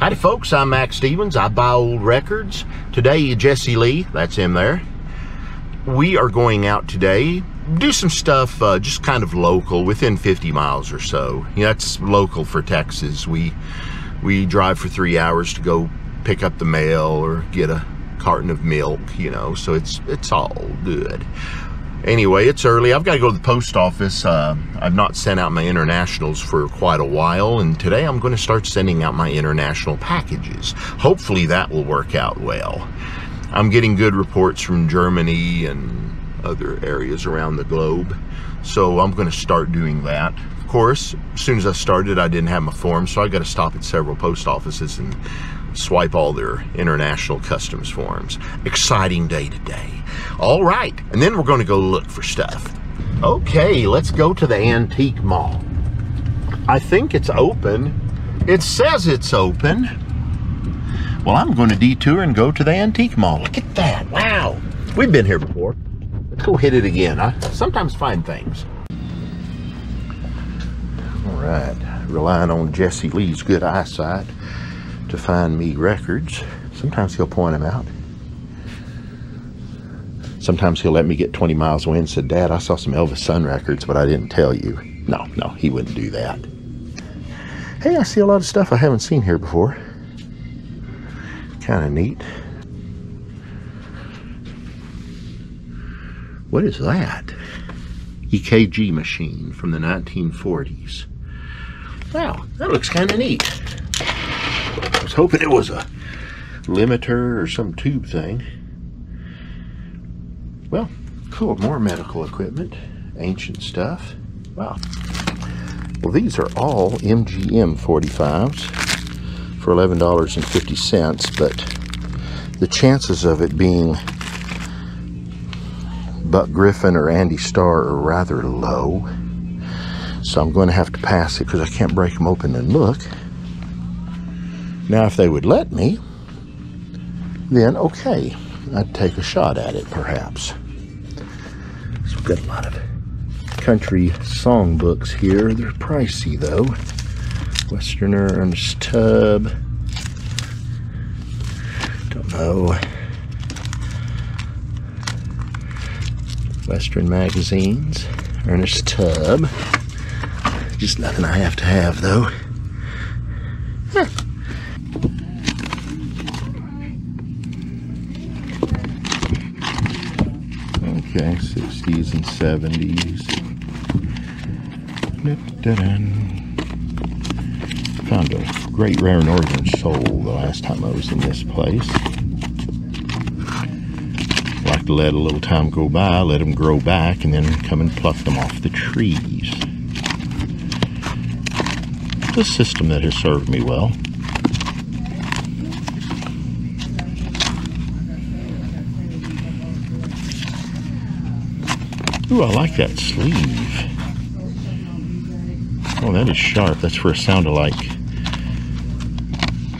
Howdy folks, I'm Mac Stevens. I buy old records. Today, Jesse Lee, that's him there. We are going out today, do some stuff just kind of local, within 50 miles or so. You know, that's local for Texas. We drive for 3 hours to go pick up the mail or get a carton of milk, you know, so it's all good. Anyway, it's early. I've got to go to the post office. I've not sent out my internationals for quite a while, and today I'm going to start sending out my international packages. Hopefully that will work out well. I'm getting good reports from Germany and other areas around the globe, so I'm going to start doing that. Of course, as soon as I started, I didn't have my form, so I got to stop at several post offices and swipe all their international customs forms. Exciting day today. All right, and then we're going to go look for stuff. Okay, let's go to the antique mall. I think it's open. It says it's open. Well, I'm going to detour and go to the antique mall. Look at that. Wow. We've been here before. Let's go hit it again. I sometimes find things. All right, relying on Jesse Lee's good eyesight to find me records. Sometimes he'll point them out. Sometimes he'll let me get 20 miles away and said, "Dad, I saw some Elvis Sun records, but I didn't tell you." No, he wouldn't do that. Hey, I see a lot of stuff I haven't seen here before. Kind of neat. What is that? EKG machine from the 1940s. Wow, that looks kind of neat. I was hoping it was a limiter or some tube thing. Well, cool, more medical equipment, ancient stuff. Wow. Well, these are all MGM 45s for $11.50, but the chances of it being Buck Griffin or Andy Starr are rather low. So I'm going to have to pass it because I can't break them open and look. Now, if they would let me, then okay, I'd take a shot at it, perhaps. So we've got a lot of country song books here. They're pricey, though. Westerner, Ernest Tubb. Don't know. Western magazines. Ernest Tubb. Just nothing I have to have, though. Huh. Okay, 60s and 70s. Found a great rare northern soul the last time I was in this place. Like to let a little time go by, let them grow back, and then come and pluck them off the trees. It's a system that has served me well. Ooh, I like that sleeve. Oh, that is sharp. That's for a sound-alike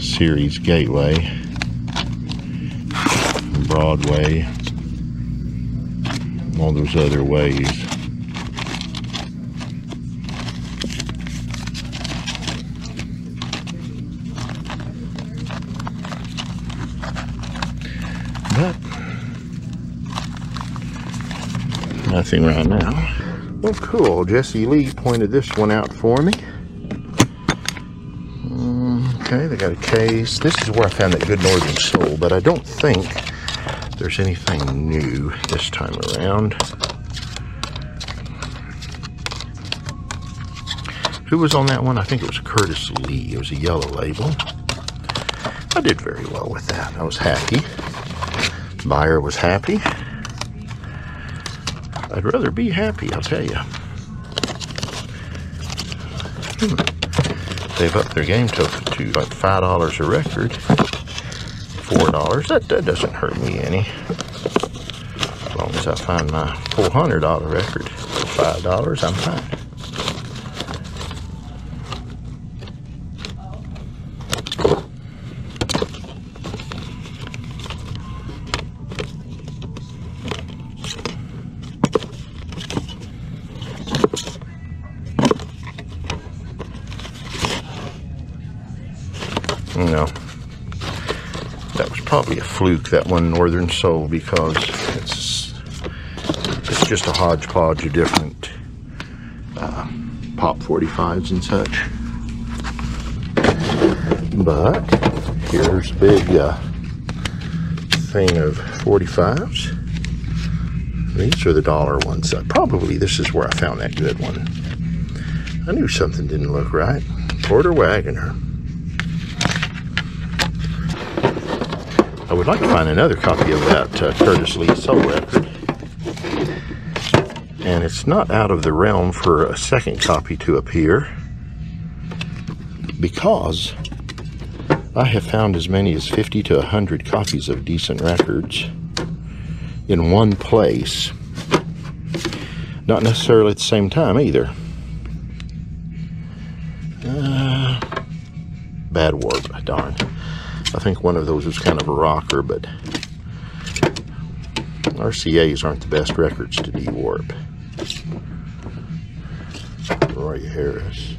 series, Gateway, Broadway, all those other ways. But nothing right now. Well, cool. Jesse Lee pointed this one out for me. Okay, they got a case. This is where I found that good northern soul, but I don't think there's anything new this time around. Who was on that one? I think it was Curtis Lee. It was a yellow label. I did very well with that. I was happy. Buyer was happy. I'd rather be happy, I'll tell you. They've upped their game to like $5 a record. $4. That doesn't hurt me any. As long as I find my $400 record for $5, I'm fine. No, that was probably a fluke, that one Northern Soul, because it's just a hodgepodge of different Pop 45s and such. But here's a big thing of 45s. These are the dollar ones. Probably this is where I found that good one. I knew something didn't look right. Porter Wagoner. I would like to find another copy of that Curtis Lee Soul record. And it's not out of the realm for a second copy to appear, because I have found as many as 50 to 100 copies of decent records in one place. Not necessarily at the same time either. Bad warp, darn. I think one of those was kind of a rocker, but RCAs aren't the best records to de-warp. Roy Harris.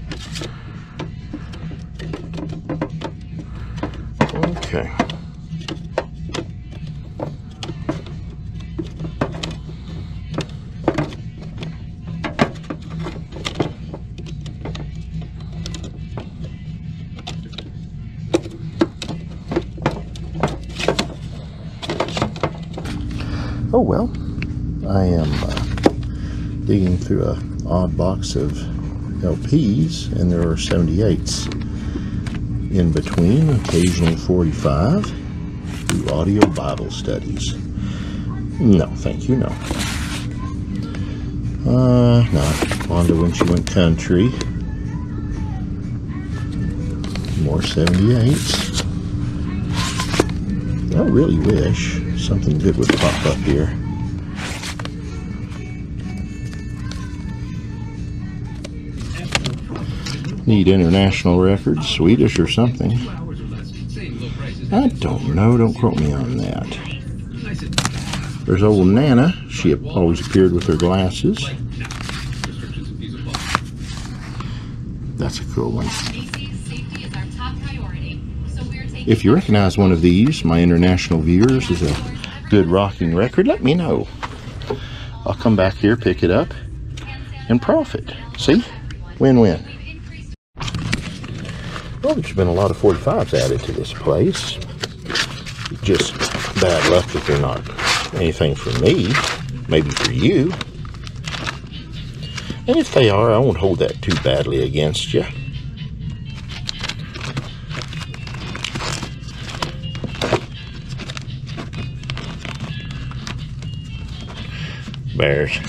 Okay. Oh well, I am digging through an odd box of LPs, and there are 78s in between, occasionally 45, through audio Bible studies. No, thank you, no. Not Wanda When She Went Country. More 78s. I really wish something good would pop up here. Need international records, Swedish or something. I don't know, don't quote me on that. There's old Nana. She always appeared with her glasses. That's a cool one. If you recognize one of these, my international viewers, is a good rocking record, let me know. I'll come back here, pick it up, and profit. See? Win-win. Well, there's been a lot of 45s added to this place. Just bad luck that they're not anything for me. Maybe for you. And if they are, I won't hold that too badly against you. Bears.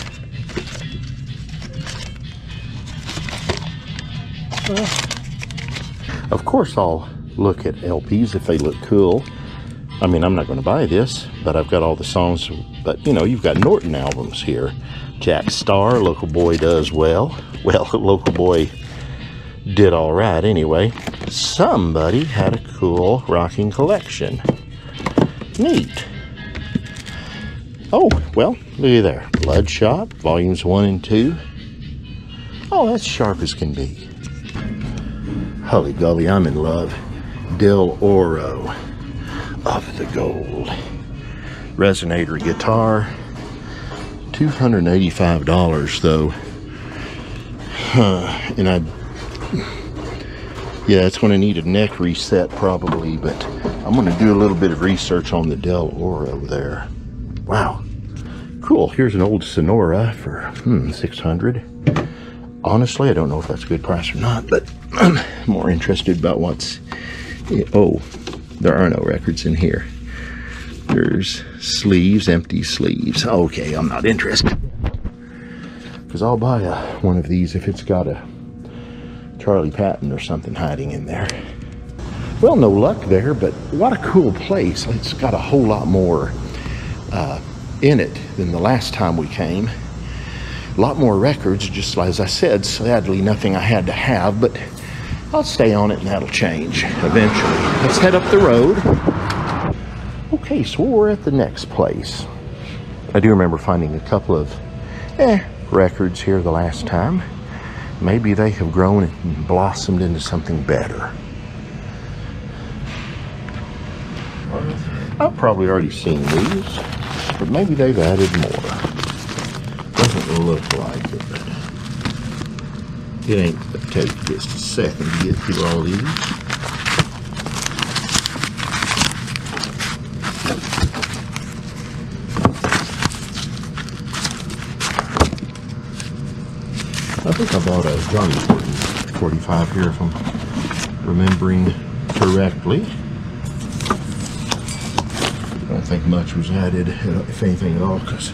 Well, of course I'll look at LPs if they look cool. I mean, I'm not going to buy this, but I've got all the songs. But, you know, you've got Norton albums here. Jack Starr, Local Boy does well. Well, Local Boy did all right anyway. Somebody had a cool rocking collection. Neat. Oh, well, look at there. Bloodshot, volumes 1 and 2. Oh, that's sharp as can be. Holy golly, I'm in love. Del Oro of the Gold. Resonator guitar. $285 though. And yeah, it's going to need a neck reset probably, but I'm going to do a little bit of research on the Del Oro there. Wow. Cool. Here's an old Sonora for $600. Honestly, I don't know if that's a good price or not, but I'm more interested about what's... Oh, there are no records in here. There's sleeves, empty sleeves. Okay, I'm not interested. Because I'll buy one of these if it's got a Charlie Patton or something hiding in there. Well, no luck there, but what a cool place. It's got a whole lot more in it than the last time we came. A lot more records, just as I said. Sadly, nothing I had to have, but I'll stay on it and that'll change eventually. Let's head up the road. Okay, so we're at the next place. I do remember finding a couple of records here the last time. Maybe they have grown and blossomed into something better. I've probably already seen these, but maybe they've added more. Doesn't look like it, but it ain't gonna take just a second to get through all these. I think I bought a Johnny 45 here, if I'm remembering correctly. I don't think much was added, if anything at all, because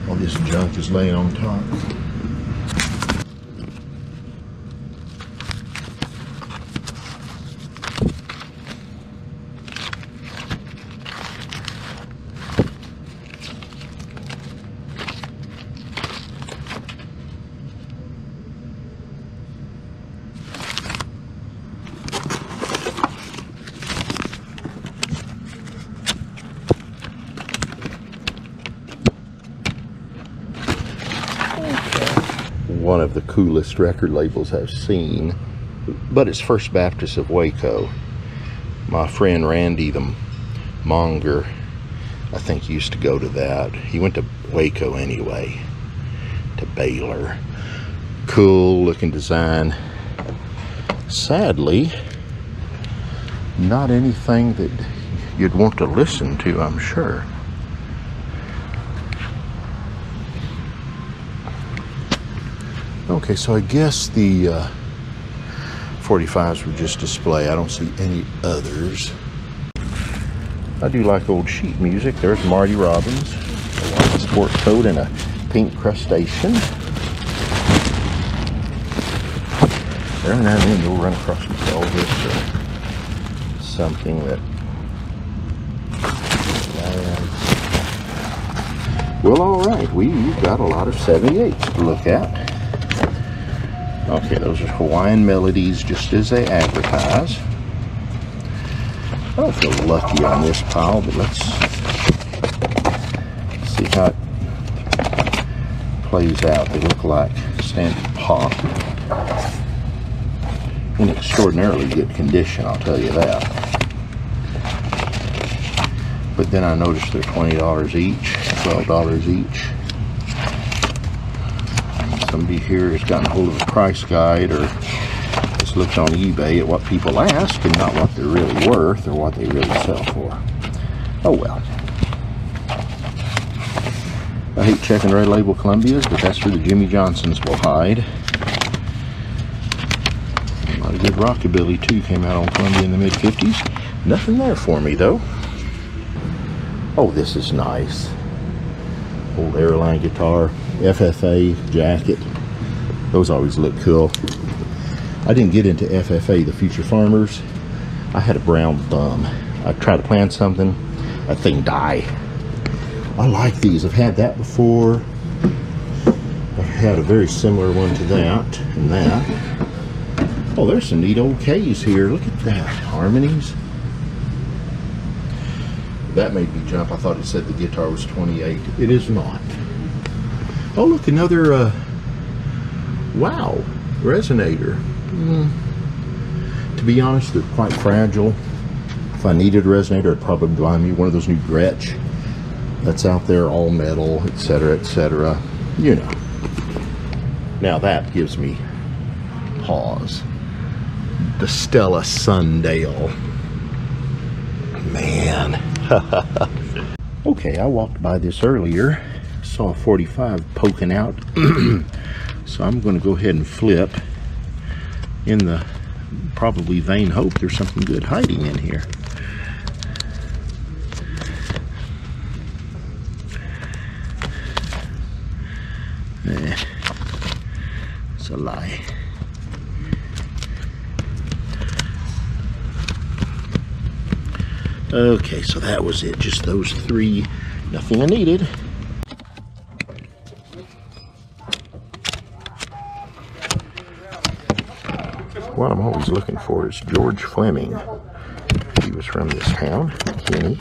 all this junk is laying on top. One of the coolest record labels I've seen, but it's First Baptist of Waco. My friend Randy the Monger, I think, used to go to that. He went to Waco anyway, to Baylor. Cool looking design. Sadly, not anything that you'd want to listen to, I'm sure. Okay, so I guess the 45s were just display. I don't see any others. I do like old sheet music. There's Marty Robbins, a white sport coat and a pink crustacean. Every now and then you'll run across Elvis or something that... Well, all right, we've got a lot of 78s to look at. Okay, those are Hawaiian Melodies, just as they advertise. I don't feel lucky on this pile, but let's see how it plays out. They look like standard pop. In extraordinarily good condition, I'll tell you that. But then I noticed they're $20 each, $12 each. Somebody here has gotten hold of a price guide or just looked on eBay at what people ask and not what they're really worth or what they really sell for. Oh well. I hate checking Red Label Columbias, but that's where the Jimmy Johnsons will hide. A lot of good rockabilly too came out on Columbia in the mid-50s. Nothing there for me though. Oh, this is nice. Old airline guitar, FFA jacket. Those always look cool. I didn't get into FFA, the Future Farmers. I had a brown thumb. I tried to plant something, that thing died. I like these. I've had that before. I've had a very similar one to that and that. Oh, there's some neat old K's here. Look at that. Harmonies. That made me jump. I thought it said the guitar was 28. It is not. Oh, look, another, wow, resonator. To be honest, they're quite fragile. If I needed a resonator, I'd probably buy me one of those new Gretsch that's out there, all metal, etc., you know. Now that gives me pause. The Stella Sundale. Man. Okay, I walked by this earlier, saw a 45 poking out, so I'm going to go ahead and flip in the probably vain hope there's something good hiding in here. It's a lie. Okay, so that was it. Just those three. Nothing I needed. What I'm always looking for is George Fleming. He was from this town, Kenny.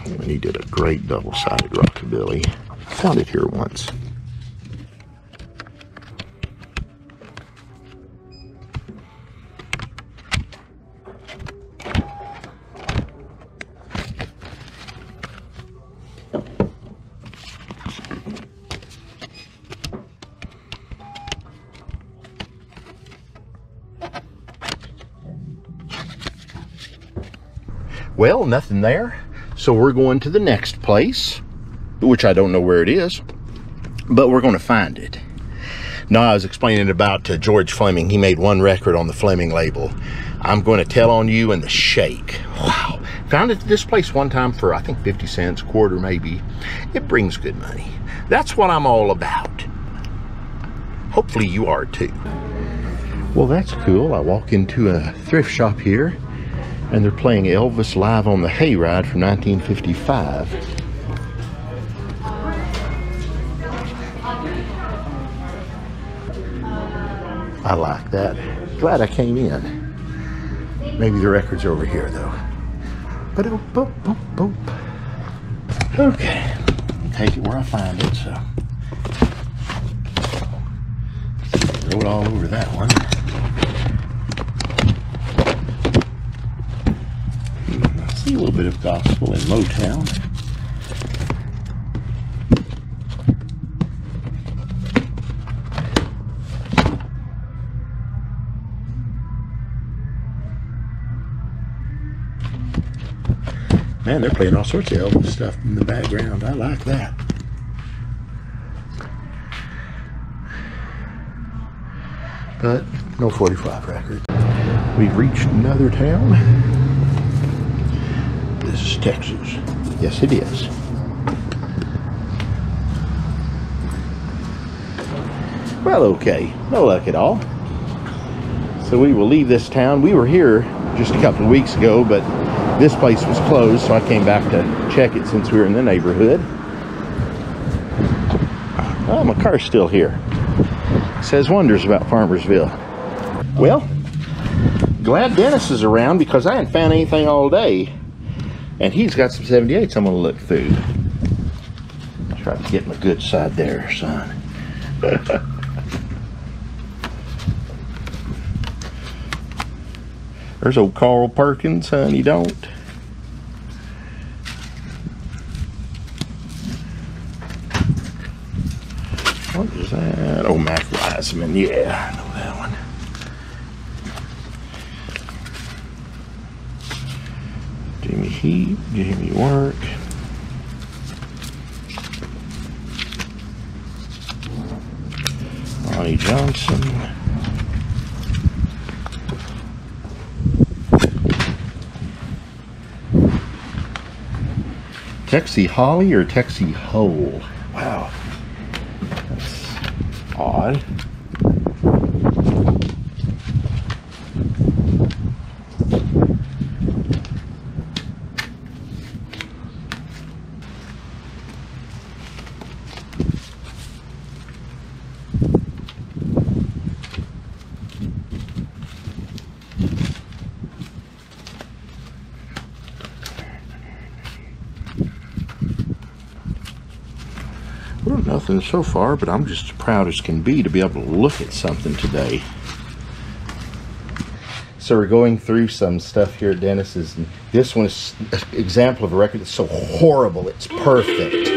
And he did a great double-sided rockabilly. I found it here once. Well, nothing there. So we're going to the next place, which I don't know where it is, but we're going to find it. Now, I was explaining about George Fleming. He made one record on the Fleming label. I'm going to Tell on You and The Shake. Wow. Found it at this place one time for, I think, 50 cents, quarter maybe. It brings good money. That's what I'm all about. Hopefully you are too. Well, that's cool. I walk into a thrift shop here, and they're playing Elvis live on the Hayride from 1955. I like that. Glad I came in. Maybe the record's over here, though. Boop, boop, boop, boop. Okay. Take it where I find it, so. Throw it all over that one. I see a little bit of gospel in Motown. Man, they're playing all sorts of Elvis stuff in the background. I like that. But no 45 record. We've reached another town. This is Texas. Yes, it is. Well, okay. No luck at all. So we will leave this town. We were here just a couple of weeks ago, but this place was closed, so I came back to check it since we were in the neighborhood. Oh, my car's still here. It says wonders about Farmersville. Well, glad Dennis is around because I hadn't found anything all day. And he's got some 78s I'm going to look through. Try to get my good side there, son. There's old Carl Perkins, honey, don't. What is that? Oh, Mac Wiseman. Yeah, I know that one. Jimmy Heat, Jimmy Work. Ronnie Johnson. Texie Holly or Texie Hole? Wow. That's odd. Well, nothing so far, but I'm just as proud as can be to be able to look at something today. So we're going through some stuff here at Dennis's. And this one is an example of a record that's so horrible, it's perfect.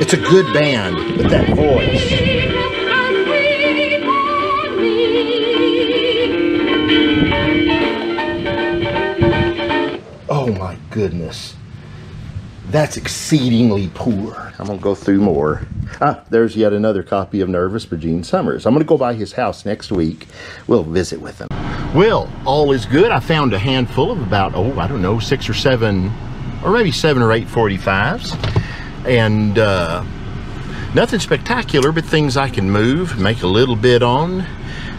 It's a good band, but that voice. Oh my goodness. That's exceedingly poor. I'm gonna go through more. There's yet another copy of Nervous by Gene Summers. I'm gonna go by his house next week. We'll visit with him. Well, all is good. I found a handful of about, I don't know, 6 or 7, or maybe 7 or 8 45s. And nothing spectacular, but things I can move, make a little bit on.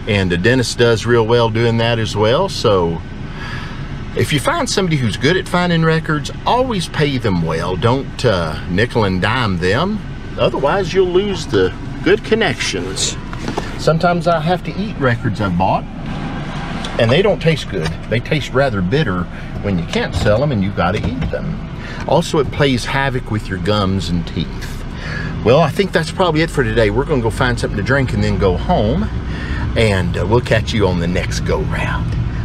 And Dennis does real well doing that as well. So if you find somebody who's good at finding records, always pay them well. Don't nickel and dime them. Otherwise, you'll lose the good connections. Sometimes I have to eat records I've bought, and they don't taste good. They taste rather bitter when you can't sell them and you've got to eat them. Also, it plays havoc with your gums and teeth. Well, I think that's probably it for today. We're going to go find something to drink and then go home, and we'll catch you on the next go-round.